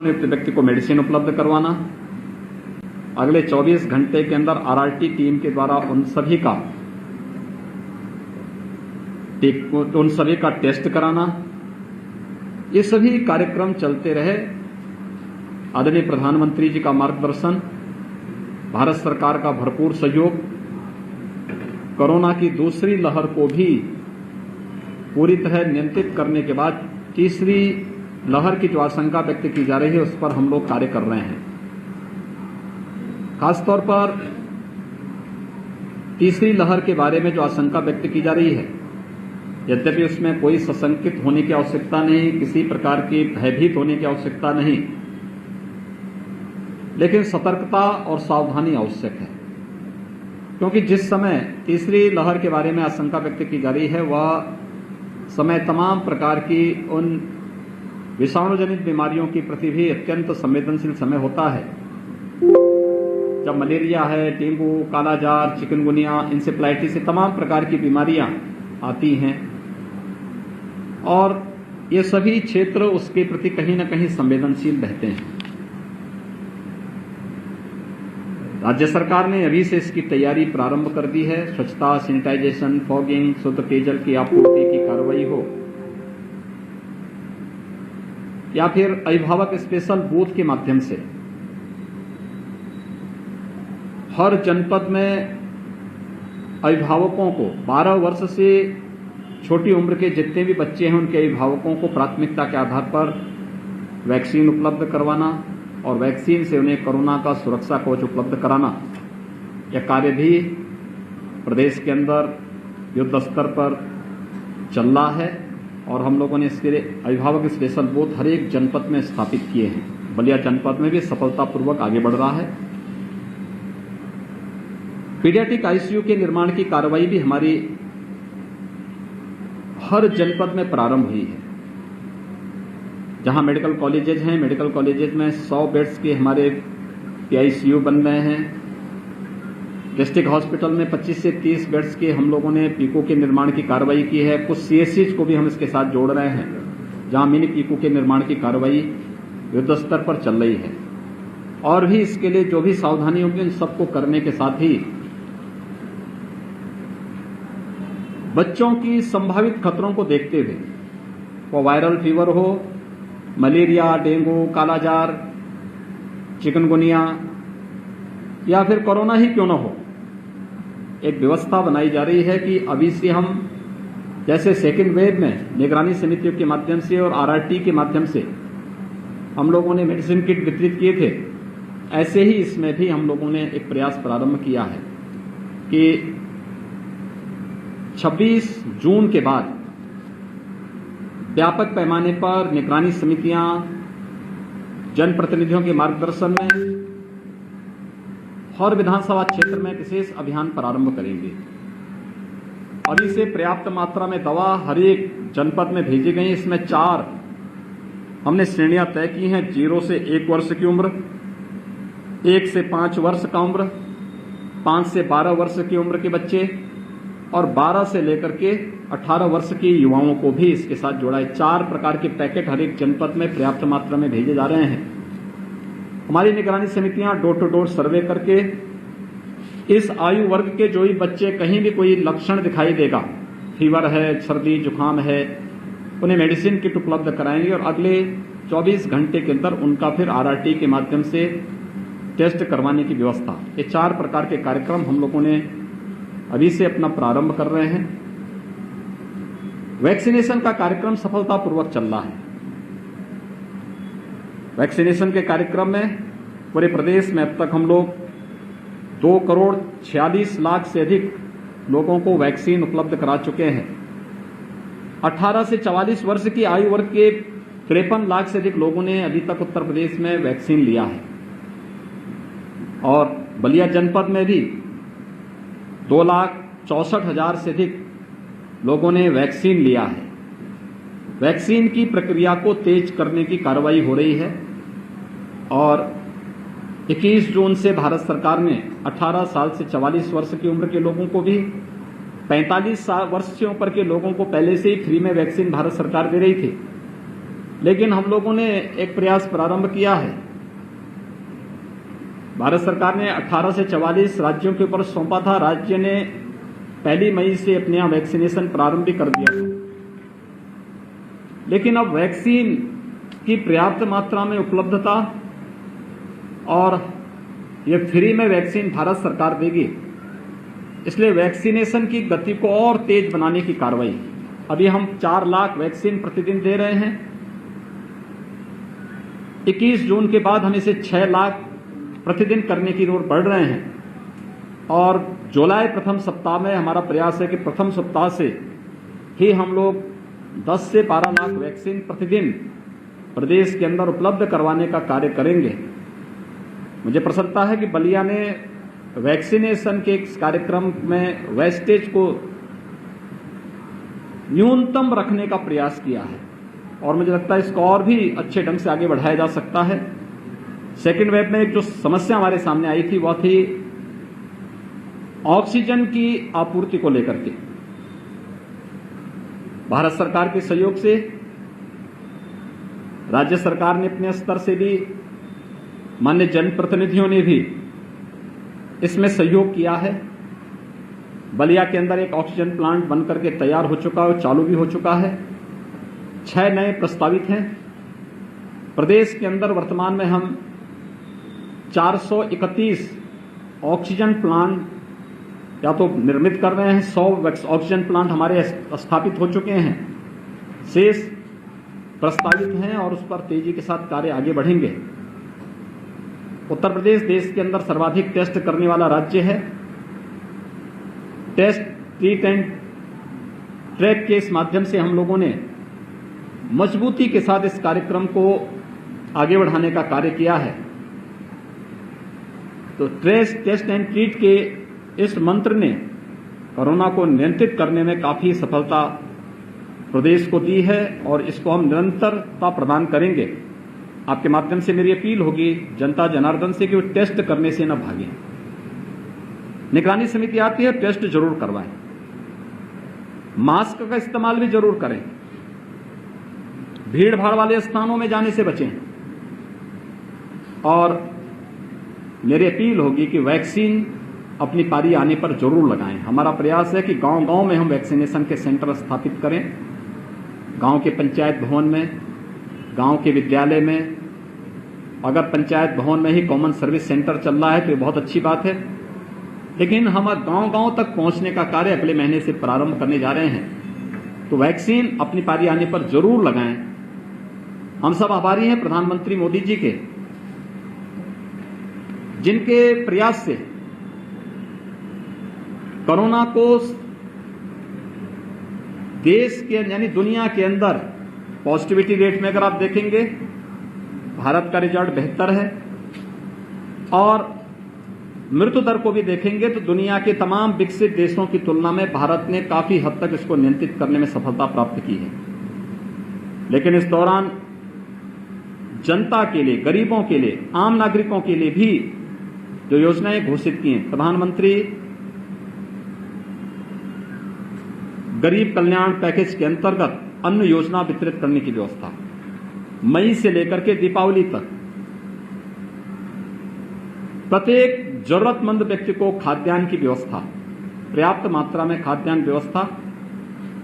व्यक्ति को मेडिसिन उपलब्ध करवाना, अगले 24 घंटे के अंदर आरआरटी टीम के द्वारा उन सभी का टेस्ट कराना, ये सभी कार्यक्रम चलते रहे। आदरणीय प्रधानमंत्री जी का मार्गदर्शन, भारत सरकार का भरपूर सहयोग, कोरोना की दूसरी लहर को भी पूरी तरह नियंत्रित करने के बाद तीसरी लहर की जो आशंका व्यक्त की जा रही है उस पर हम लोग कार्य कर रहे हैं। खासतौर पर तीसरी लहर के बारे में जो आशंका व्यक्त की जा रही है, यद्यपि उसमें कोई सशंकित होने की आवश्यकता नहीं, किसी प्रकार की भयभीत होने की आवश्यकता नहीं, लेकिन सतर्कता और सावधानी आवश्यक है। क्योंकि जिस समय तीसरी लहर के बारे में आशंका व्यक्त की जा रही है वह समय तमाम प्रकार की उन विषाणुजनित बीमारियों की प्रति भी अत्यंत संवेदनशील समय होता है। जब मलेरिया है, डेंगू, कालाजार, चिकनगुनिया, इंसेफ्लाइटिस, तमाम प्रकार की बीमारियां आती हैं और ये सभी क्षेत्र उसके प्रति कहीं न कहीं संवेदनशील रहते हैं। राज्य सरकार ने अभी से इसकी तैयारी प्रारंभ कर दी है। स्वच्छता, सैनिटाइजेशन, फॉगिंग, शुद्ध पेयजल की आपूर्ति की कार्रवाई हो या फिर अभिभावक स्पेशल बूथ के माध्यम से हर जनपद में अभिभावकों को 12 वर्ष से छोटी उम्र के जितने भी बच्चे हैं उनके अभिभावकों को प्राथमिकता के आधार पर वैक्सीन उपलब्ध करवाना और वैक्सीन से उन्हें कोरोना का सुरक्षा कवच उपलब्ध कराना, यह कार्य भी प्रदेश के अंदर युद्ध स्तर पर चल रहा है और हम लोगों ने इसके अभिभावक स्पेशल बूथ हर एक जनपद में स्थापित किए हैं। बलिया जनपद में भी सफलतापूर्वक आगे बढ़ रहा है। पीडियाट्रिक आईसीयू के निर्माण की कार्रवाई भी हमारी हर जनपद में प्रारंभ हुई है। जहां मेडिकल कॉलेजेज हैं, मेडिकल कॉलेजेज में 100 बेड्स के हमारे पीआईसीयू बन रहे हैं। डिस्ट्रिक्ट हॉस्पिटल में 25 से 30 बेड्स के हम लोगों ने पीको के निर्माण की कार्रवाई की है। कुछ सीएससीज को भी हम इसके साथ जोड़ रहे हैं जहां मिनी पीको के निर्माण की कार्रवाई युद्ध स्तर पर चल रही है। और भी इसके लिए जो भी सावधानी होगी उन सबको करने के साथ ही बच्चों की संभावित खतरों को देखते हुए, वो वायरल फीवर हो, मलेरिया, डेंगू, कालाजार, चिकनगुनिया या फिर कोरोना ही क्यों न हो, एक व्यवस्था बनाई जा रही है कि अभी से हम जैसे सेकेंड वेव में निगरानी समितियों के माध्यम से और आरआरटी के माध्यम से हम लोगों ने मेडिसिन किट वितरित किए थे, ऐसे ही इसमें भी हम लोगों ने एक प्रयास प्रारंभ किया है कि 26 जून के बाद व्यापक पैमाने पर निगरानी समितियां जनप्रतिनिधियों के मार्गदर्शन में हर विधानसभा क्षेत्र में विशेष अभियान प्रारंभ करेंगे। अभी से पर्याप्त मात्रा में दवा हर एक जनपद में भेजी गई। इसमें 4 हमने श्रेणियां तय की हैं। 0 से 1 वर्ष की उम्र, 1 से 5 वर्ष का उम्र, 5 से 12 वर्ष की उम्र के बच्चे और 12 से लेकर के 18 वर्ष के युवाओं को भी इसके साथ जोड़ा है। 4 प्रकार के पैकेट हर एक जनपद में पर्याप्त मात्रा में भेजे जा रहे हैं। हमारी निगरानी समितियां डोर टू डोर सर्वे करके इस आयु वर्ग के जो भी बच्चे कहीं भी कोई लक्षण दिखाई देगा, फीवर है, सर्दी जुकाम है, उन्हें मेडिसिन किट उपलब्ध कराएंगे और अगले 24 घंटे के अंदर उनका फिर आरआरटी के माध्यम से टेस्ट करवाने की व्यवस्था। ये 4 प्रकार के कार्यक्रम हम लोगों ने अभी से अपना प्रारंभ कर रहे हैं। वैक्सीनेशन का कार्यक्रम सफलतापूर्वक चल रहा है। वैक्सीनेशन के कार्यक्रम में पूरे प्रदेश में अब तक हम लोग 2,46,00,000 से अधिक लोगों को वैक्सीन उपलब्ध करा चुके हैं। 18 से 44 वर्ष की आयु वर्ग के 53 लाख से अधिक लोगों ने अभी तक उत्तर प्रदेश में वैक्सीन लिया है और बलिया जनपद में भी 2,64,000 से अधिक लोगों ने वैक्सीन लिया है। वैक्सीन की प्रक्रिया को तेज करने की कार्रवाई हो रही है और 21 जून से भारत सरकार ने 18 साल से 44 वर्ष की उम्र के लोगों को भी, 45 वर्ष से ऊपर के लोगों को पहले से ही फ्री में वैक्सीन भारत सरकार दे रही थी, लेकिन हम लोगों ने एक प्रयास प्रारंभ किया है। भारत सरकार ने 18 से 44 राज्यों के ऊपर सौंपा था। राज्य ने 1 मई से अपने यहाँ वैक्सीनेशन प्रारंभ भी कर दिया था, लेकिन अब वैक्सीन की पर्याप्त मात्रा में उपलब्धता और ये फ्री में वैक्सीन भारत सरकार देगी, इसलिए वैक्सीनेशन की गति को और तेज बनाने की कार्रवाई। अभी हम 4 लाख वैक्सीन प्रतिदिन दे रहे हैं। 21 जून के बाद हम इसे 6 लाख प्रतिदिन करने की ओर बढ़ रहे हैं और जुलाई प्रथम सप्ताह में हमारा प्रयास है कि प्रथम सप्ताह से ही हम लोग 10 से 12 लाख वैक्सीन प्रतिदिन प्रदेश के अंदर उपलब्ध करवाने का कार्य करेंगे। मुझे प्रसन्नता है कि बलिया ने वैक्सीनेशन के इस कार्यक्रम में वेस्टेज को न्यूनतम रखने का प्रयास किया है और मुझे लगता है इसको और भी अच्छे ढंग से आगे बढ़ाया जा सकता है। सेकेंड वेव में एक जो समस्या हमारे सामने आई थी वह थी ऑक्सीजन की आपूर्ति को लेकर के। भारत सरकार के सहयोग से राज्य सरकार ने अपने स्तर से भी, माननीय जनप्रतिनिधियों ने भी इसमें सहयोग किया है। बलिया के अंदर एक ऑक्सीजन प्लांट बनकर के तैयार हो चुका है और चालू भी हो चुका है। 6 नए प्रस्तावित हैं। प्रदेश के अंदर वर्तमान में हम 431 ऑक्सीजन प्लांट या तो निर्मित कर रहे हैं। 100 ऑक्सीजन प्लांट हमारे स्थापित हो चुके हैं, शेष प्रस्तावित हैं और उस पर तेजी के साथ कार्य आगे बढ़ेंगे। उत्तर प्रदेश देश के अंदर सर्वाधिक टेस्ट करने वाला राज्य है। टेस्ट ट्रीट एंड ट्रैक के इस माध्यम से हम लोगों ने मजबूती के साथ इस कार्यक्रम को आगे बढ़ाने का कार्य किया है। तो टेस्ट एंड ट्रीट के इस मंत्र ने कोरोना को नियंत्रित करने में काफी सफलता प्रदेश को दी है और इसको हम निरंतरता प्रदान करेंगे। आपके माध्यम से मेरी अपील होगी जनता जनार्दन से कि वो टेस्ट करने से न भागें। निगरानी समिति आती है, टेस्ट जरूर करवाएं। मास्क का इस्तेमाल भी जरूर करें। भीड़ भाड़ वाले स्थानों में जाने से बचें और मेरी अपील होगी कि वैक्सीन अपनी पारी आने पर जरूर लगाएं। हमारा प्रयास है कि गांव-गांव में हम वैक्सीनेशन के सेंटर स्थापित करें। गांव के पंचायत भवन में, गांव के विद्यालय में, अगर पंचायत भवन में ही कॉमन सर्विस सेंटर चल रहा है तो ये बहुत अच्छी बात है, लेकिन हम गांव-गांव तक पहुंचने का कार्य अगले महीने से प्रारंभ करने जा रहे हैं। तो वैक्सीन अपनी पारी आने पर जरूर लगाएं। हम सब आभारी हैं प्रधानमंत्री मोदी जी के, जिनके प्रयास से कोरोना को देश के यानी दुनिया के अंदर पॉजिटिविटी रेट में अगर आप देखेंगे भारत का रिजल्ट बेहतर है और मृत्यु दर को भी देखेंगे तो दुनिया के तमाम विकसित देशों की तुलना में भारत ने काफी हद तक इसको नियंत्रित करने में सफलता प्राप्त की है। लेकिन इस दौरान जनता के लिए, गरीबों के लिए, आम नागरिकों के लिए भी जो योजनाएं घोषित की हैं, प्रधानमंत्री गरीब कल्याण पैकेज के अंतर्गत अन्न योजना वितरित करने की व्यवस्था, मई से लेकर के दीपावली तक प्रत्येक जरूरतमंद व्यक्ति को खाद्यान्न की व्यवस्था, पर्याप्त मात्रा में खाद्यान्न व्यवस्था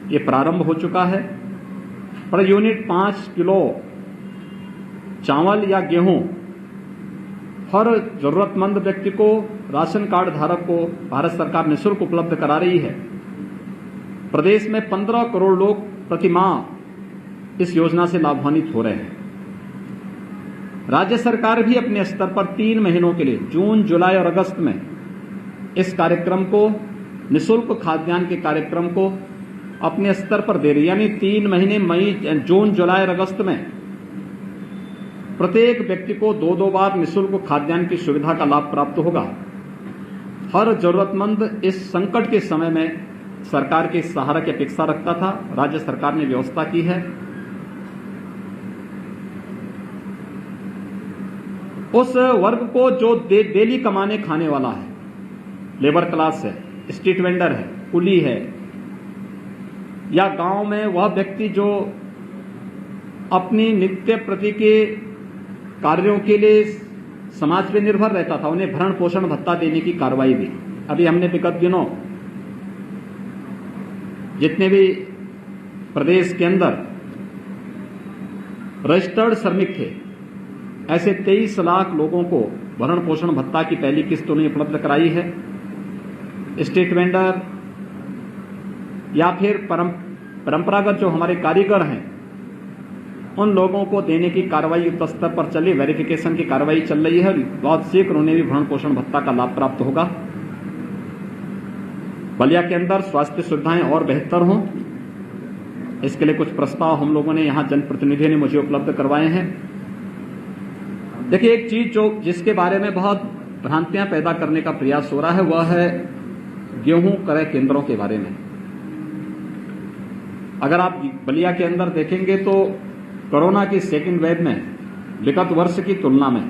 ये प्रारंभ हो चुका है। पर यूनिट 5 किलो चावल या गेहूं हर जरूरतमंद व्यक्ति को, राशन कार्ड धारक को भारत सरकार निःशुल्क उपलब्ध करा रही है। प्रदेश में 15 करोड़ लोग प्रति माह इस योजना से लाभान्वित हो रहे हैं। राज्य सरकार भी अपने स्तर पर 3 महीनों के लिए, जून, जुलाई और अगस्त में इस कार्यक्रम को, निःशुल्क खाद्यान्न के कार्यक्रम को अपने स्तर पर दे रही है। यानी 3 महीने मई, जून, जुलाई और अगस्त में प्रत्येक व्यक्ति को 2-2 बार निःशुल्क खाद्यान्न की सुविधा का लाभ प्राप्त होगा। हर जरूरतमंद इस संकट के समय में सरकार के सहारा की अपेक्षा रखता था। राज्य सरकार ने व्यवस्था की है। उस वर्ग को जो डेली कमाने खाने वाला है, लेबर क्लास है, स्ट्रीट वेंडर है, कुली है, या गांव में वह व्यक्ति जो अपनी नित्य प्रति के कार्यों के लिए समाज पे निर्भर रहता था, उन्हें भरण पोषण भत्ता देने की कार्रवाई भी अभी हमने विगत दिनों जितने भी प्रदेश के अंदर रजिस्टर्ड श्रमिक थे, ऐसे 23 लाख लोगों को भरण पोषण भत्ता की पहली किस्त उन्हें उपलब्ध कराई है। स्ट्रीट वेंडर या फिर परंपरागत जो हमारे कारीगर हैं, उन लोगों को देने की कार्रवाई युद्ध स्तर पर चली, वेरिफिकेशन की कार्रवाई चल रही है। बहुत शीघ्र उन्हें भी भरण पोषण भत्ता का लाभ प्राप्त होगा। बलिया के अंदर स्वास्थ्य सुविधाएं और बेहतर हों, इसके लिए कुछ प्रस्ताव हम लोगों ने यहां जनप्रतिनिधियों ने मुझे उपलब्ध करवाए हैं। देखिए, एक चीज जिसके बारे में बहुत भ्रांतियां पैदा करने का प्रयास हो रहा है, वह है गेहूं क्रय केंद्रों के बारे में। अगर आप बलिया के अंदर देखेंगे तो कोरोना की सेकेंड वेव में विगत वर्ष की तुलना में,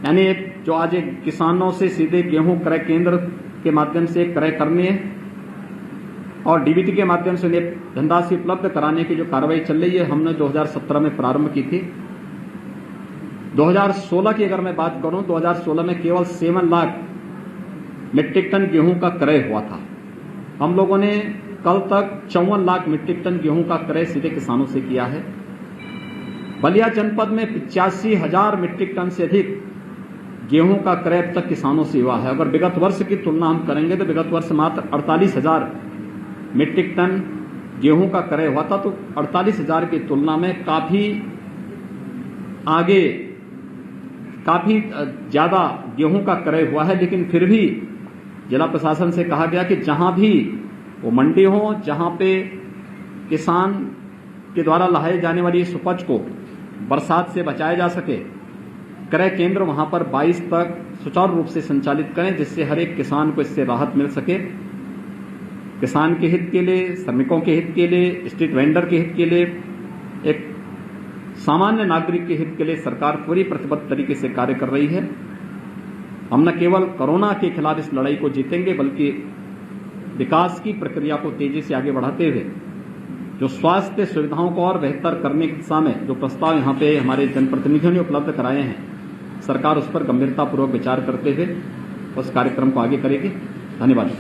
यानी जो आज एक किसानों से सीधे गेहूं क्रय केंद्र के माध्यम से क्रय करने और डीबीटी के माध्यम से उन्हें धनराशि उपलब्ध कराने की जो कार्रवाई चल रही है, हमने 2017 में प्रारंभ की थी। 2016 की अगर मैं बात करूं, 2016 में केवल 7 लाख मीट्रिक टन गेहूं का क्रय हुआ था। हम लोगों ने कल तक 54 लाख मीट्रिक टन गेहूं का क्रय सीधे किसानों से किया है। बलिया जनपद में 85,000 मीट्रिक टन से अधिक गेहूं का क्रय अब तक किसानों से हुआ है। अगर विगत वर्ष की तुलना हम करेंगे तो विगत वर्ष मात्र 48,000 मीट्रिक टन गेहूं का क्रय हुआ था, तो 48,000 की तुलना में काफी आगे, काफी ज्यादा गेहूं का क्रय हुआ है। लेकिन फिर भी जिला प्रशासन से कहा गया कि जहां भी वो मंडी हो, जहां पे किसान के द्वारा लाए जाने वाली इस उपज को बरसात से बचाया जा सके, क्रय केंद्र वहां पर 22 तक सुचारू रूप से संचालित करें, जिससे हर एक किसान को इससे राहत मिल सके। किसान के हित के लिए, श्रमिकों के हित के लिए, स्ट्रीट वेंडर के हित के लिए, एक सामान्य नागरिक के हित के लिए सरकार पूरी प्रतिबद्ध तरीके से कार्य कर रही है। हम न केवल कोरोना के खिलाफ इस लड़ाई को जीतेंगे, बल्कि विकास की प्रक्रिया को तेजी से आगे बढ़ाते हुए जो स्वास्थ्य सुविधाओं को और बेहतर करने की दिशा में जो प्रस्ताव यहां पे हमारे जनप्रतिनिधियों ने उपलब्ध कराए हैं, सरकार उस पर गंभीरतापूर्वक विचार करते हुए उस कार्यक्रम को आगे करेगी। धन्यवाद।